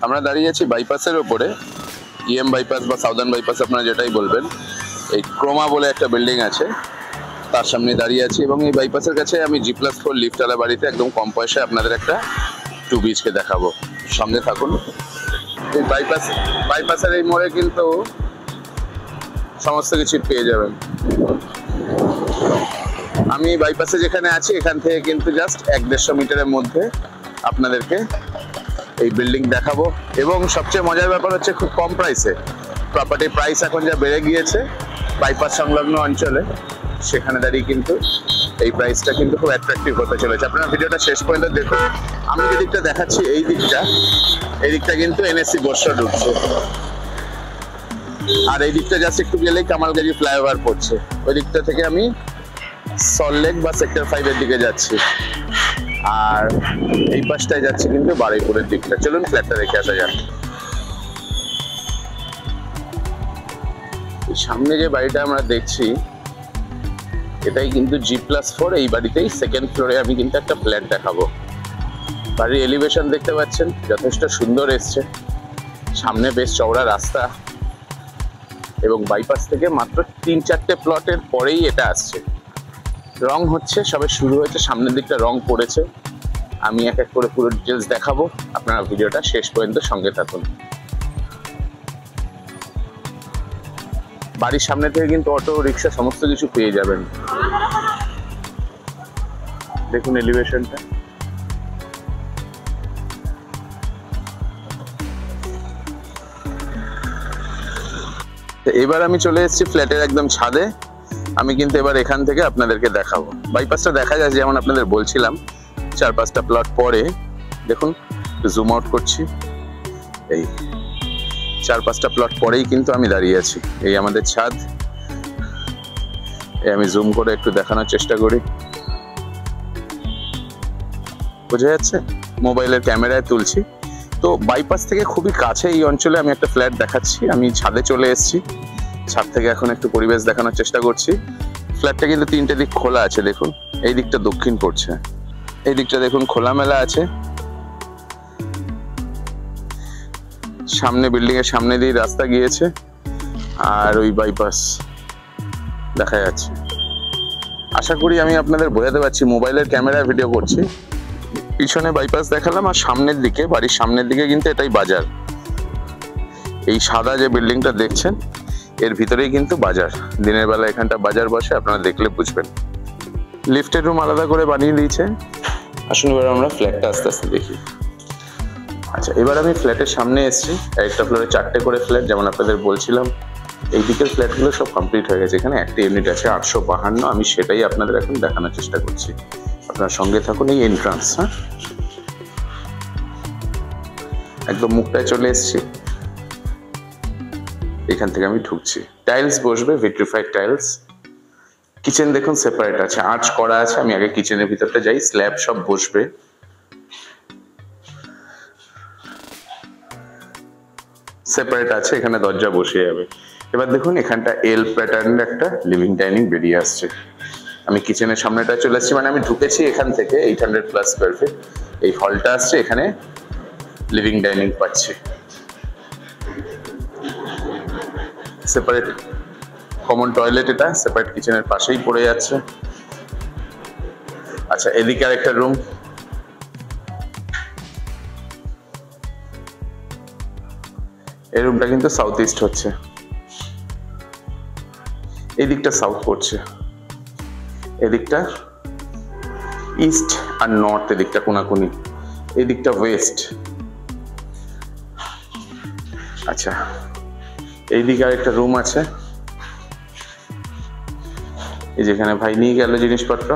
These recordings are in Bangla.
আমরা দাঁড়িয়ে আছি বাইপাসের ওপরে, ইএম বাইপাস বা সাউদার্ন বাইপাস আপনারা যেটাই বলবেন। এই ক্রোমা বলে একটা বিল্ডিং আছে, তার সামনে দাঁড়িয়ে আছি এবং এই বাইপাসের কাছে আমি G+4 লিফটওয়ালা বাড়িতে একদম কম পয়সায় আপনাদের একটা 2 BHK দেখাবো। সঙ্গে থাকুন। এই বাইপাসের এই মোড়ে কিন্তু সমস্ত কিছু পেয়ে যাবেন। আমি বাইপাসে যেখানে আছি এখান থেকে কিন্তু জাস্ট 1-150 মিটারের মধ্যে আপনাদেরকে এই বিল্ডিং দেখাবো এবং সবচেয়ে মজার ব্যাপার হচ্ছে খুব কম প্রাইসে। প্রপার্টির প্রাইস এখন যা বেড়ে গিয়েছে বাইপাস সংলগ্ন অঞ্চলে, সেখানে দাঁড়িয়ে কিন্তু এই প্রাইসটা কিন্তু খুব অ্যাট্রাকটিভ হতে চলেছে। আপনারা ভিডিওটা শেষ পর্যন্ত দেখুন। আমি যে দিকটা দেখাচ্ছি এই দিকটা কিন্তু NSC গোস্বা ঢুকছে, আর এই দিকটা জাস্ট একটু গেলেই কামালগাজি ফ্লাইওভার পড়ছে। ওই দিকটা থেকে আমি সল্টলেক বা সেক্টর 5 এর দিকে যাচ্ছি, আর এই পাশটায় যাচ্ছি কিন্তু বারুইপুরের দিকটা। চলুন ফ্ল্যাটটা দেখে আসা যাক। সামনে যে বাড়িটা আমরা দেখছি এটাই কিন্তু G+4। এই বাড়িতেই সেকেন্ড ফ্লোরে আমি কিন্তু একটা ফ্ল্যাট দেখাবো। বাড়ির এলিভেশন দেখতে পাচ্ছেন, যথেষ্ট সুন্দর এসছে। সামনে বেশ চওড়া রাস্তা এবং বাইপাস থেকে মাত্র 3-4টে প্লটের পরেই এটা আসছে। রং হচ্ছে, সবে শুরু হয়েছে, সামনের দিকটা রং পড়েছে। আমি এক এক করে পুরো ডিটেলস দেখাবো, আপনারা ভিডিওটা শেষ পর্যন্ত সঙ্গে থাকুন। বাড়ির সামনে থেকে কিন্তু অটো, রিক্সা সমস্ত কিছু পেয়ে যাবেন। দেখুন এলিভেশনটা। এবার আমি চলে এসেছি ফ্ল্যাটের একদম ছাদে। আমি কিন্তু এবার এখান থেকে আপনাদেরকে দেখাবো। বাইপাসটা দেখা যাচ্ছে, যেমন আপনাদের বলছিলাম 4-5টা প্লট পরে। দেখুন জুম আউট করছি, এই 4-5টা প্লট পরেই কিন্তু আমি দাঁড়িয়ে আছি। এই আমাদের ছাদ, এই আমি জুম করে একটু দেখানোর চেষ্টা করি, বোঝা যাচ্ছে? মোবাইলের ক্যামেরায় তুলছি। তো বাইপাস থেকে খুবই কাছে এই অঞ্চলে আমি একটা ফ্ল্যাট দেখাচ্ছি। আমি ছাদে চলে এসেছি, ছাদ থেকে এখন একটু পরিবেশ দেখানোর চেষ্টা করছি। ফ্ল্যাটটা কিন্তু 3টে দিক খোলা আছে। দেখুন এই দিকটা দক্ষিণ পড়ছে, এই দিকটা দেখুন খোলামেলা আছে। সামনে বিল্ডিং এর সামনে দিয়ে রাস্তা গিয়েছে, আর ওই বাইপাস দেখা যাচ্ছে। আশা করি আমি আপনাদের বোঝাতে পারছি, মোবাইলের ক্যামেরায় ভিডিও করছি। পিছনে বাইপাস দেখালাম, আর সামনের দিকে, বাড়ির সামনের দিকে কিন্তু এটাই বাজার। এই সাদা যে বিল্ডিংটা দেখছেন এর ভিতরেই কিন্তু বাজার। দিনের বেলা এখানটা বাজার বসে, আপনারা দেখলে বুঝবেন। লিফটের রুম আলাদা করে বানিয়ে দিয়েছে। আসুন এবার আমরা ফ্ল্যাটটা আস্তে আস্তে দেখি। আচ্ছা, এবার আমি ফ্ল্যাটের সামনে এসেছি। একটা ফ্লোরে 4টে করে ফ্ল্যাট, যেমন আপনাদের বলছিলাম। এই দিকের ফ্ল্যাটগুলো সব কমপ্লিট হয়ে গেছে। এখানে একটা ইউনিট আছে 852, আমি সেটাই আপনাদের এখন দেখানোর চেষ্টা করছি। আপনার সঙ্গে থাকুন। এই এন্ট্রান্স, হ্যাঁ, একদম মুখটায় চলে এসেছি। এখান থেকে আমি ঢুকছি। টাইলস বসবে, ভিট্রিফাইড টাইলস। কিচেন দেখুন সেপারেট আছে, আর্চ করা আছে। আমি আগে কিচেনের ভিতরটা যাই, স্ল্যাব সব বসবে। সেপারেট আছে, এখানে দরজা বসে যাবে। এবার দেখুন এখানটা এল প্যাটার্নের একটা লিভিং ডাইনিং বেরিয়ে আসছে। আমি কিচেনের সামনেটা চলে আসছি, মানে আমি ঢুকেছি এখান থেকে। 800+ স্কোয়ার ফিট এই হলটা আসছে, এখানে লিভিং ডাইনিং পাচ্ছি। সেপারেট কমন টয়লেট, এটা সেপারেট কিচেনের পাশেই পড়ে যাচ্ছে। আচ্ছা, এদিকে আর একটা রুম। এই রুমটা কিন্তু সাউথ ইস্ট হচ্ছে, এই দিকটা সাউথ পড়ছে, এদিকটা ইস্ট আর নর্থ, এদিকটা কোনাকুনি, এদিকটা ওয়েস্ট। আচ্ছা, এইদিকে আর একটা রুম আছে, এই যেখানে ভাই নিয়ে গেল জিনিসপত্র।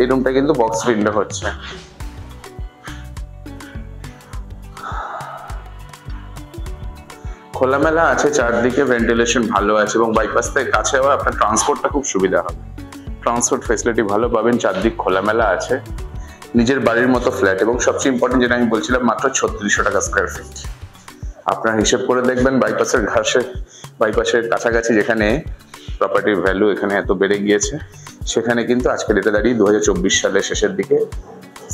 এই রুমটা কিন্তু বক্স উইন্ডো হচ্ছে। খোলামেলা আছে, চারদিকে ভেন্টিলেশন ভালো আছে এবং বাইপাস থেকে কাছে হওয়া আপনার ট্রান্সপোর্টটা খুব সুবিধা হবে। ট্রান্সপোর্ট ফেসিলিটি ভালো পাবেন, চারদিক খোলামেলা আছে। নিজের বাড়ির মতো ফ্ল্যাট, এবং সবচেয়ে ইম্পর্টেন্ট যেটা আমি বলছিলাম, মাত্র 3600 টাকা স্কোয়ার ফিট। আপনার হিসেব করে দেখবেন, বাইপাসের কাছাকাছি যেখানে প্রপার্টির ভ্যালু এখানে এত বেড়ে গিয়েছে, সেখানে কিন্তু আজকে ডেটে দাঁড়িয়ে 2024 সালের শেষের দিকে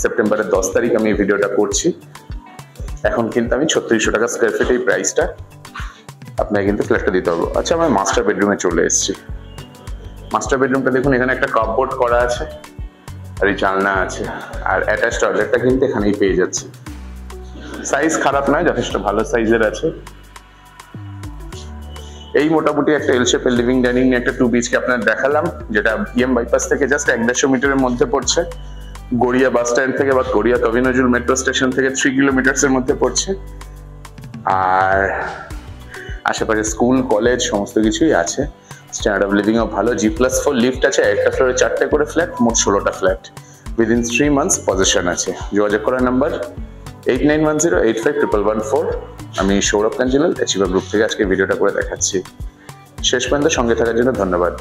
সেপ্টেম্বরের 10 তারিখ আমি এই ভিডিওটা করছি। এখন কিন্তু আমি 3600 টাকা স্কোয়ার ফিট এই প্রাইসটা আপনাকে কিন্তু ফ্ল্যাটটা দিতে পারবো। আচ্ছা, আমি মাস্টার বেডরুমে চলে এসেছি। মাস্টার বেডরুমটা দেখুন, এখানে একটা কাপবোর্ড করা আছে আর এই জানলা আছে, আর অ্যাটাচ টয়লেটটা কিন্তু এখানেই পেয়ে যাচ্ছে। সাইজ খারাপ নয়, যথেষ্ট ভালো সাইজের আছে। এই মোটামুটি একটা এল শেপের লিভিং ডাইনিং একটা 2 BHK আপনার দেখালাম, যেটা ইএম বাইপাস থেকে জাস্ট 150 মিটারের মধ্যে পড়ছে। গড়িয়া বাস স্ট্যান্ড থেকে বা গড়িয়া কবি নজরুল মেট্রো স্টেশন থেকে 3 কিলোমিটার্সের মধ্যে পড়ছে। আর আশেপাশে স্কুল, কলেজ সমস্ত কিছুই আছে। স্ট্যান্ডার্ড অফ লিভিংও ভালো। G+4 লিফট আছে, একটা ফ্লোরে 4টে করে ফ্ল্যাট, মোট 16টা ফ্ল্যাট। উইদিন 3 মান্থস পজেশন আছে। যোগাযোগ করার নাম্বার 8910851114। আমি সৌরভ কাঞ্জিলাল অ্যাচিভার গ্রুপ থেকে আজকে ভিডিওটা করে দেখাচ্ছি। শেষ পর্যন্ত সঙ্গে থাকার জন্য ধন্যবাদ।